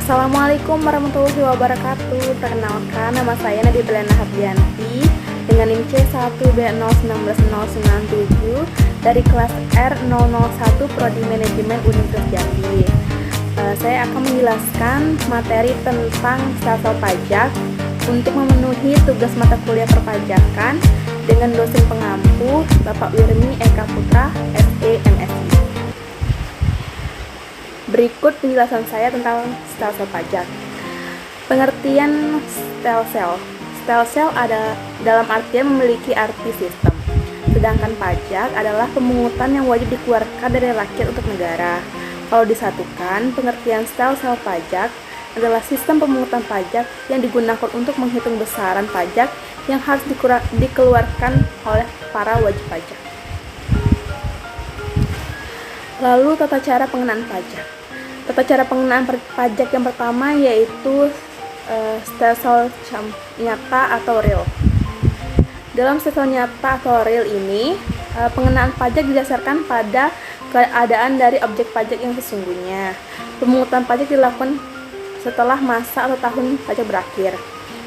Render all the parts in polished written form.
Assalamualaikum warahmatullahi wabarakatuh. Perkenalkan, nama saya Nadia Belana Hardianti dengan NIM C1B0199097 dari kelas R001 Prodi Manajemen Universitas Jambi. Saya akan menjelaskan materi tentang stelsel pajak untuk memenuhi tugas mata kuliah perpajakan dengan dosen pengampu Bapak Wirmi Eka Putra, SE, MSI. Berikut penjelasan saya tentang stelsel pajak. Pengertian stelsel. Stelsel ada dalam artian memiliki arti sistem. Sedangkan pajak adalah pemungutan yang wajib dikeluarkan dari rakyat untuk negara. Kalau disatukan, pengertian stelsel pajak adalah sistem pemungutan pajak yang digunakan untuk menghitung besaran pajak yang harus dikeluarkan oleh para wajib pajak. Lalu tata cara pengenaan pajak. Tata cara pengenaan pajak yang pertama yaitu stelsel nyata atau real. Dalam stelsel nyata atau real ini, pengenaan pajak didasarkan pada keadaan dari objek pajak yang sesungguhnya. Pemungutan pajak dilakukan setelah masa atau tahun pajak berakhir.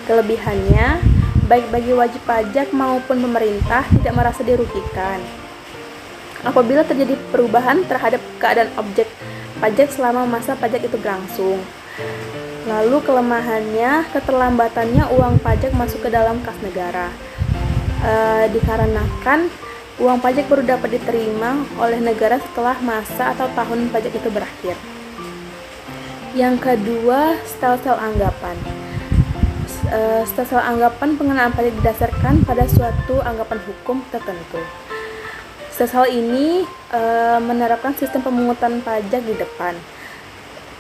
Kelebihannya, baik bagi wajib pajak maupun pemerintah tidak merasa dirugikan apabila terjadi perubahan terhadap keadaan objek pajak selama masa pajak itu berlangsung. Lalu kelemahannya, keterlambatannya uang pajak masuk ke dalam kas negara. Dikarenakan uang pajak baru dapat diterima oleh negara setelah masa atau tahun pajak itu berakhir. Yang kedua, stelsel anggapan. Stelsel anggapan pengenaan pajak didasarkan pada suatu anggapan hukum tertentu. Stelsel ini menerapkan sistem pemungutan pajak di depan.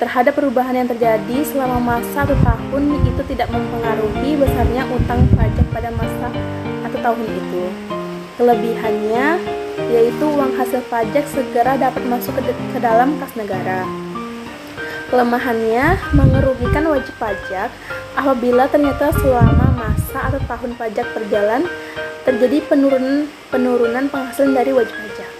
Terhadap perubahan yang terjadi selama masa atau tahun itu tidak mempengaruhi besarnya utang pajak pada masa atau tahun itu. Kelebihannya yaitu uang hasil pajak segera dapat masuk ke dalam kas negara. Kelemahannya mengerugikan wajib pajak apabila ternyata selama masa atau tahun pajak berjalan terjadi penurunan penghasilan dari wajib pajak.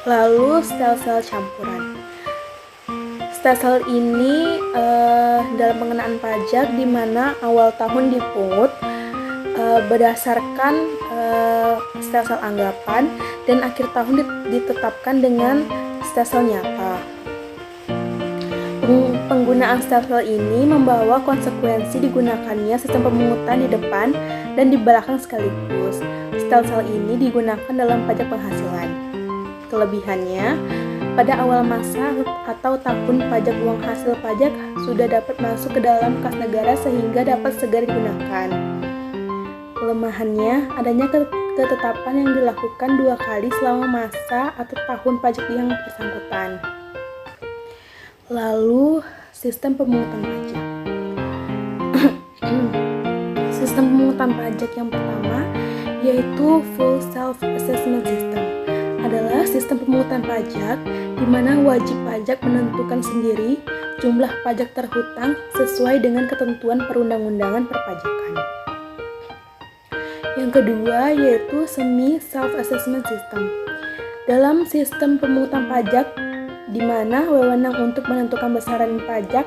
Lalu stelsel campuran. Stelsel ini dalam pengenaan pajak di mana awal tahun dipungut berdasarkan stelsel anggapan dan akhir tahun ditetapkan dengan stelsel nyata. Penggunaan stelsel ini membawa konsekuensi digunakannya sistem pemungutan di depan dan di belakang sekaligus. Stelsel ini digunakan dalam pajak penghasilan. Kelebihannya, pada awal masa atau tahun pajak uang hasil pajak sudah dapat masuk ke dalam kas negara sehingga dapat segera digunakan. Kelemahannya, adanya ketetapan yang dilakukan 2 kali selama masa atau tahun pajak yang bersangkutan. Lalu, sistem pemungutan pajak. Sistem pemungutan pajak yang pertama yaitu Full Self-Assessment System adalah sistem pemungutan pajak di mana wajib pajak menentukan sendiri jumlah pajak terhutang sesuai dengan ketentuan perundang-undangan perpajakan. Yang kedua yaitu Semi Self-Assessment System. Dalam sistem pemungutan pajak di mana wewenang untuk menentukan besaran pajak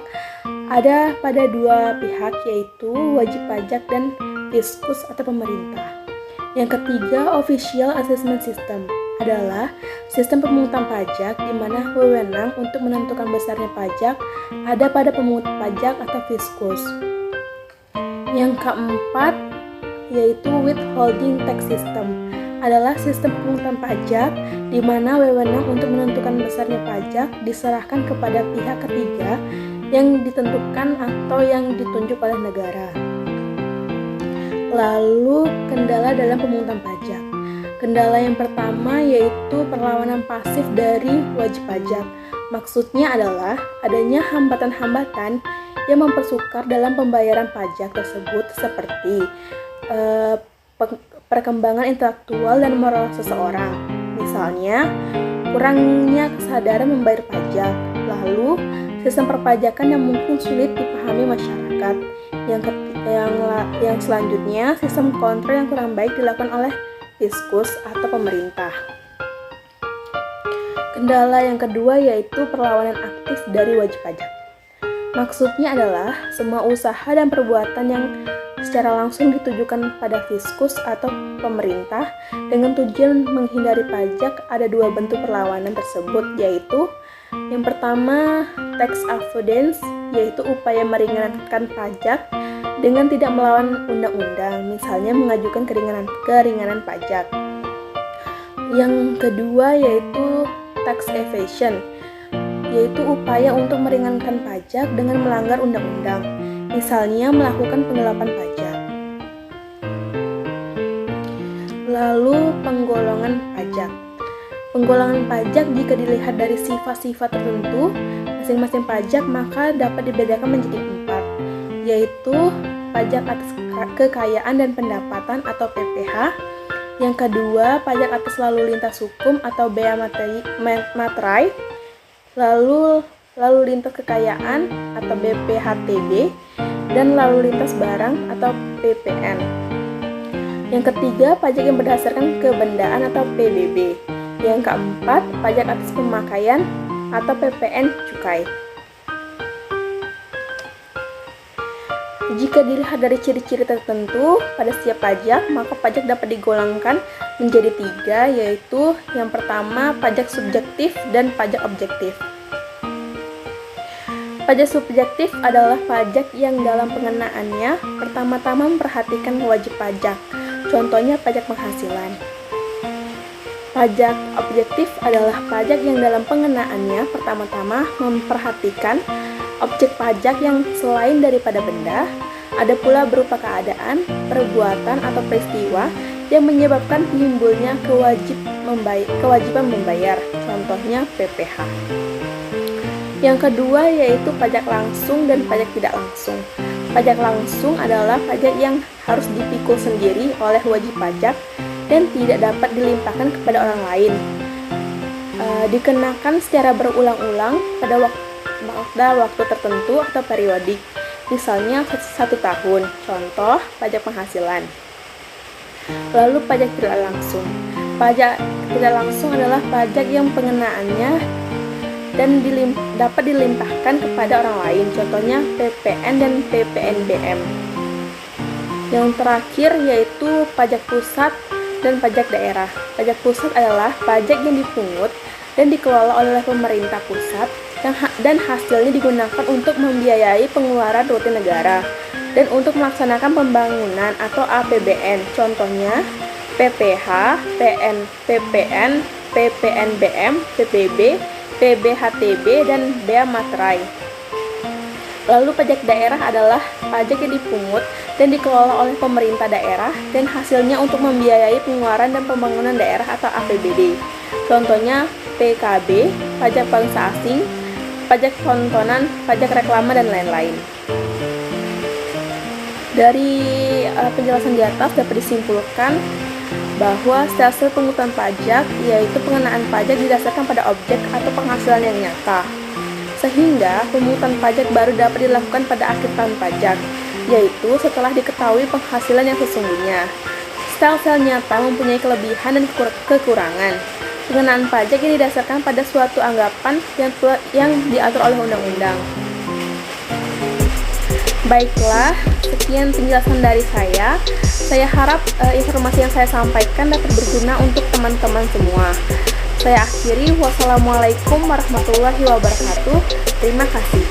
ada pada 2 pihak yaitu wajib pajak dan fiskus atau pemerintah. Yang ketiga, Official Assessment System adalah sistem pemungutan pajak di mana wewenang untuk menentukan besarnya pajak ada pada pemungut pajak atau fiskus. Yang keempat yaitu Withholding Tax System adalah sistem pemungutan pajak di mana wewenang untuk menentukan besarnya pajak diserahkan kepada pihak ketiga yang ditentukan atau yang ditunjuk oleh negara. Lalu, kendala dalam pemungutan pajak. Kendala yang pertama yaitu perlawanan pasif dari wajib pajak. Maksudnya adalah adanya hambatan-hambatan yang mempersukar dalam pembayaran pajak tersebut seperti perkembangan intelektual dan moral seseorang. Misalnya, kurangnya kesadaran membayar pajak. Lalu, sistem perpajakan yang mungkin sulit dipahami masyarakat. Yang selanjutnya, sistem kontrol yang kurang baik dilakukan oleh fiskus, atau pemerintah. Kendala yang kedua yaitu perlawanan aktif dari wajib pajak. Maksudnya adalah semua usaha dan perbuatan yang secara langsung ditujukan pada fiskus atau pemerintah dengan tujuan menghindari pajak. Ada dua bentuk perlawanan tersebut, yaitu yang pertama tax avoidance, yaitu upaya meringankan pajak dengan tidak melawan undang-undang, misalnya mengajukan keringanan pajak. Yang kedua yaitu tax evasion, yaitu upaya untuk meringankan pajak dengan melanggar undang-undang, misalnya melakukan penggelapan pajak. Lalu penggolongan pajak. Penggolongan pajak jika dilihat dari sifat-sifat tertentu masing-masing pajak maka dapat dibedakan menjadi 4, yaitu pajak atas kekayaan dan pendapatan atau PPH. Yang kedua, pajak atas lalu lintas hukum atau bea materai, lalu lintas kekayaan atau BPHTB, dan lalu lintas barang atau PPN. Yang ketiga, pajak yang berdasarkan kebendaan atau PBB. Yang keempat, pajak atas pemakaian atau PPN cukai. Jika dilihat dari ciri-ciri tertentu pada setiap pajak, maka pajak dapat digolongkan menjadi 3, yaitu yang pertama pajak subjektif dan pajak objektif. Pajak subjektif adalah pajak yang dalam pengenaannya pertama-tama memperhatikan wajib pajak, contohnya pajak penghasilan. Pajak objektif adalah pajak yang dalam pengenaannya pertama-tama memperhatikan objek pajak yang selain daripada benda, ada pula berupa keadaan, perbuatan, atau peristiwa yang menyebabkan timbulnya kewajiban membayar, contohnya PPH. Yang kedua yaitu pajak langsung dan pajak tidak langsung. Pajak langsung adalah pajak yang harus dipikul sendiri oleh wajib pajak dan tidak dapat dilimpahkan kepada orang lain. Dikenakan secara berulang-ulang pada waktu tertentu atau periodik, misalnya 1 tahun, contoh pajak penghasilan. Lalu pajak tidak langsung. Pajak tidak langsung adalah pajak yang pengenaannya dan dapat dilimpahkan kepada orang lain, contohnya PPN dan PPNBM. Yang terakhir yaitu pajak pusat dan pajak daerah. Pajak pusat adalah pajak yang dipungut dan dikelola oleh pemerintah pusat dan hasilnya digunakan untuk membiayai pengeluaran rutin negara dan untuk melaksanakan pembangunan atau APBN, contohnya PPH, PPN, PPNBM, PPB, PBHTB, dan bea materai. Lalu pajak daerah adalah pajak yang dipungut dan dikelola oleh pemerintah daerah dan hasilnya untuk membiayai pengeluaran dan pembangunan daerah atau APBD. Contohnya PKB, pajak bangsa asing, pajak tontonan, pajak reklame, dan lain-lain. Dari penjelasan di atas dapat disimpulkan bahwa stelsel penghutan pajak yaitu pengenaan pajak didasarkan pada objek atau penghasilan yang nyata, sehingga pemungutan pajak baru dapat dilakukan pada akhir tahun pajak, yaitu setelah diketahui penghasilan yang sesungguhnya. Stelsel nyata mempunyai kelebihan dan kekurangan. Pengenaan pajak yang didasarkan pada suatu anggapan yang diatur oleh undang-undang. Baiklah, sekian penjelasan dari saya. Saya harap informasi yang saya sampaikan dapat berguna untuk teman-teman semua. Saya akhiri. Wassalamualaikum warahmatullahi wabarakatuh. Terima kasih.